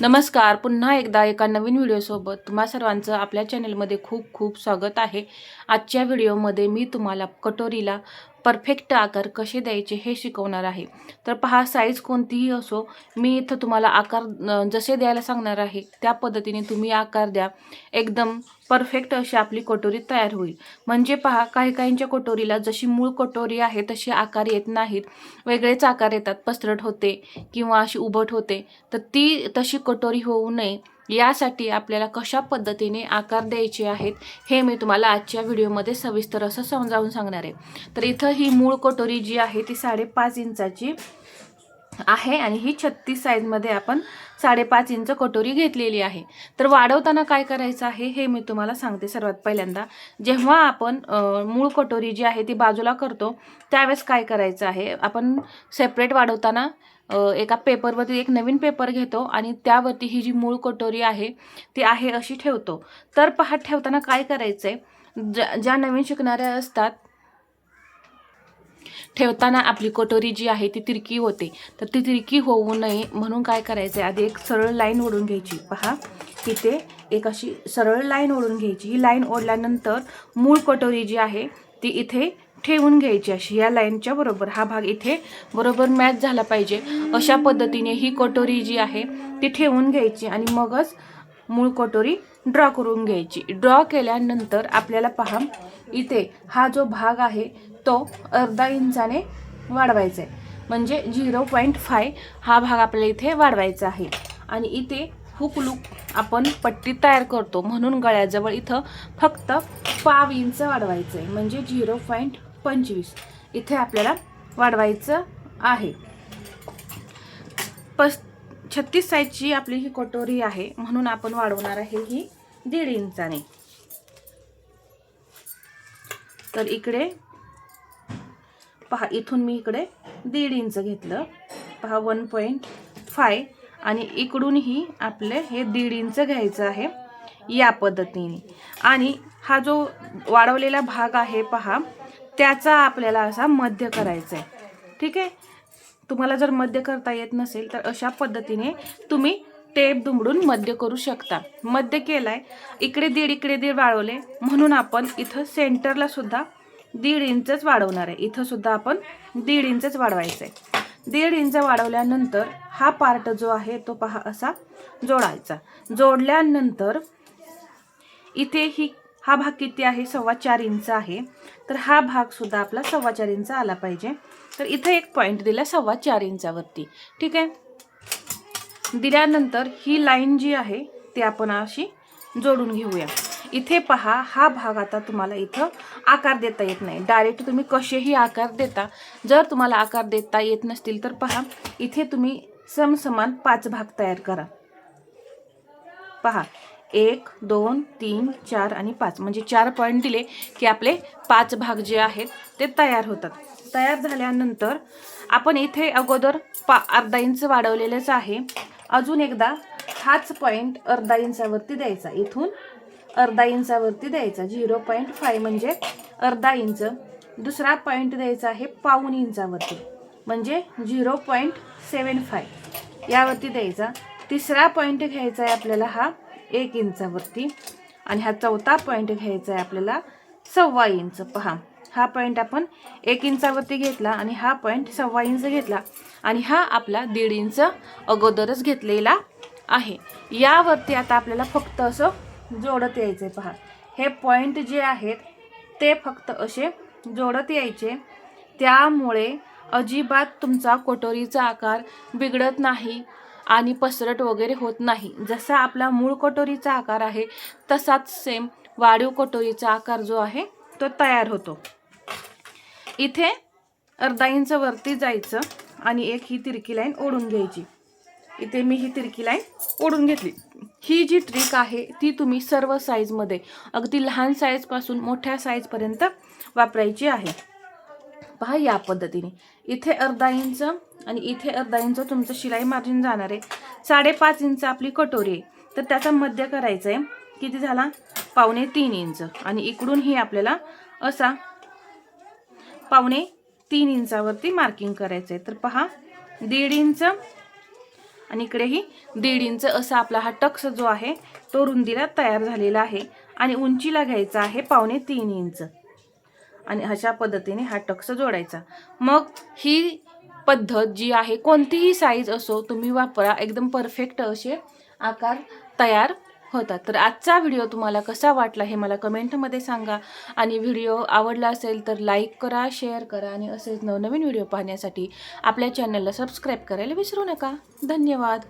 नमस्कार. पुन्हा एकदा एका नवीन व्हिडिओसोबत तुम्हा सर्वांचं आपल्या चॅनलमध्ये खूप खूप स्वागत आहे. आजच्या व्हिडिओमध्ये मी तुम्हाला कटोरीला परफेक्ट आकार कसे द्यायचे हे शिकवणार आहे. तर पहा, साईज कोणतीही असो, मी इथं तुम्हाला आकार जसे द्यायला सांगणार आहे त्या पद्धतीने तुम्ही आकार द्या. एकदम परफेक्ट अशी आपली कटोरी तयार होईल. म्हणजे पहा, काही काहींच्या कटोरीला जशी मूळ कटोरी आहे तशी आकार येत नाहीत, वेगळेच आकार येतात, पसरट होते किंवा अशी उभट होते. तर ती तशी कटोरी होऊ नये यासाठी आपल्याला कशा पद्धतीने आकार द्यायचे आहेत हे मी तुम्हाला आजच्या व्हिडिओमध्ये सविस्तर असं समजावून सांगणार आहे. तर इथं ही मूळ कटोरी जी आहे ती 5.5 इंचाची आहे आणि ही 36 साईजमध्ये आपण 5.5 इंच कटोरी घेतलेली आहे. तर वाढवताना काय करायचं आहे हे मी तुम्हाला सांगते. सर्वात पहिल्यांदा जेव्हा आपण मूळ कटोरी जी आहे ती बाजूला करतो त्यावेळेस काय करायचं आहे, आपण सेपरेट वाढवताना एका पेपरवरती एक नवीन पेपर घेतो आणि त्यावरती ही जी मूळ कटोरी आहे ती आहे अशी ठेवतो. तर पहा, ठेवताना काय करायचं आहे, ज्या नवीन शिकणाऱ्या असतात ठेवताना आपली कटोरी जी आहे ती तिरकी होते. तर ती तिरकी होऊ नये म्हणून काय करायचं आहे, आधी एक सरळ लाईन ओढून घ्यायची. पहा, इथे एक अशी सरळ लाईन ओढून घ्यायची. ही लाईन ओढल्यानंतर मूळ कटोरी जी आहे ती इथे ठेवून घ्यायची. अशी या लाईनच्या बरोबर हा भाग इथे बरोबर मॅच झाला पाहिजे अशा पद्धतीने ही कटोरी जी आहे ती ठेवून घ्यायची आणि मगच मूळ कटोरी ड्रॉ करून घ्यायची. ड्रॉ केल्यानंतर आपल्याला पहा, इथे हा जो भाग आहे तो अर्धा इंचाने वाढवायचा आहे. म्हणजे 0.5 हा भाग आपल्याला इथे वाढवायचा आहे. आणि इथे हुक लूक आपण पट्टी तयार करतो म्हणून गळ्याजवळ इथं फक्त 0.5 इंच वाढवायचं आहे. म्हणजे 0.25 इथे आपल्याला वाढवायचं आहे. 36 साईजची आपली ही कटोरी आहे म्हणून आपण वाढवणार आहे ही 1.5 इंचाने. तर इकडे पहा, इथून मी इकडे 1.5 इंच घेतलं. पहा, 1.5 आणि इकडूनही आपले हे 1.5 इंच घ्यायचं आहे या पद्धतीने. आणि हा जो वाढवलेला भाग आहे पहा, त्याचा आपल्याला असा मध्य करायचा आहे. ठीक आहे. तुम्हाला जर मध्य करता येत नसेल तर अशा पद्धतीने तुम्ही टेप दुमडून मध्य करू शकता. मध्य केलाय, इकडे 1.5 इकडे 1.5 वाढवले म्हणून आपण इथं सेंटरला सुद्धा 1.5 इंचच वाढवणार आहे. इथं सुद्धा आपण 1.5 इंचच वाढवायचं आहे. 1.5 इंच वाढवल्यानंतर हा पार्ट जो आहे तो पहा असा जोडायचा. जोडल्यानंतर इथे हा भाग किती आहे, 4.25 इंच आहे. तर हा भाग सुद्धा आपला 4.25 इंच आला पाहिजे. तर इथे एक पॉईंट दिला 4.25 इंचावरती. ठीक आहे. दिल्यानंतर ही लाईन जी आहे ती आपण अशी जोडून घेऊया. इथे पहा, हा भाग आता तुम्हाला इथं आकार देता येत नाही. डायरेक्ट तुम्ही कसेही आकार देता. जर तुम्हाला आकार देता येत नसतील तर पहा, इथे तुम्ही समसमान 5 भाग तयार करा. पहा, 1 2 3 4 आणि 5 म्हणजे 4 पॉईंट दिले की आपले 5 भाग जे आहेत ते तयार होतात. तयार झाल्यानंतर आपण इथे अगोदर अर्धा इंच वाढवलेलेच आहे. अजून एकदा हाच पॉईंट अर्धा इंचावरती द्यायचा. इथून अर्धा इंचावरती द्यायचा. 0.5 म्हणजे अर्धा इंच. दुसरा पॉईंट द्यायचा आहे 1.25 इंचावरती म्हणजे 0.75 यावरती द्यायचा. तिसरा पॉईंट घ्यायचा आहे आपल्याला हा 1 इंचावरती आणि हा चौथा पॉईंट घ्यायचा आहे आपल्याला 1.25 इंच. पहा, हा पॉईंट आपण 1 इंचावरती घेतला आणि हा पॉईंट 1.25 इंच घेतला आणि हा आपला 1.5 इंच अगोदरच घेतलेला आहे. यावरती आता आपल्याला फक्त असं जोडत यायचं आहे. पहा, हे पॉईंट जे आहेत ते फक्त असे जोडत यायचे. त्यामुळे अजिबात तुमचा कटोरीचा आकार बिघडत नाही आणि पसरट वगैरे होत नाही. जसा आपला मूळ कटोरीचा आकार आहे तसाच सेम वाढीव कटोरीचा आकार जो आहे तो तयार होतो. इथे अर्धा इंच वरती जायचं आणि एक ही तिरकी लाईन ओढून घ्यायची. इथे मी ही तिरकी लाईन ओढून घेतली. ही जी ट्रिक आहे ती तुम्ही सर्व साईजमध्ये, अगदी लहान साईजपासून मोठ्या साईजपर्यंत वापरायची आहे. पहा, या पद्धतीने इथे अर्धा इंच आणि इथे अर्धा इंच तुमचं शिलाई मार्जिन जाणार आहे. 5.5 इंच आपली कटोरी आहे तर त्याचा मध्य करायचं आहे. किती झाला, 2.25 इंच. आणि इकडूनही आपल्याला असा 2.25 इंचावरती मार्किंग करायचं आहे. तर पहा, 1.5 इंच आणि इकडेही 1.5 इंच असा आपला हा टक्स जो आहे तो रुंदीला तयार झालेला आहे आणि उंचीला घ्यायचा आहे 2.25 इंच आणि अशा पद्धतीने हा टक्स जोडायचा. मग ही पद्धत जी आहे कोणतीही साईज असो तुम्ही वापरा, एकदम परफेक्ट असे आकार तयार होतात. तर आजचा व्हिडिओ तुम्हाला कसा वाटला हे मला कमेंटमध्ये सांगा आणि व्हिडिओ आवडला असेल तर लाईक करा, शेअर करा आणि असेच नवनवीन व्हिडिओ पाहण्यासाठी आपल्या चॅनलला सबस्क्राईब करायला विसरू नका. धन्यवाद.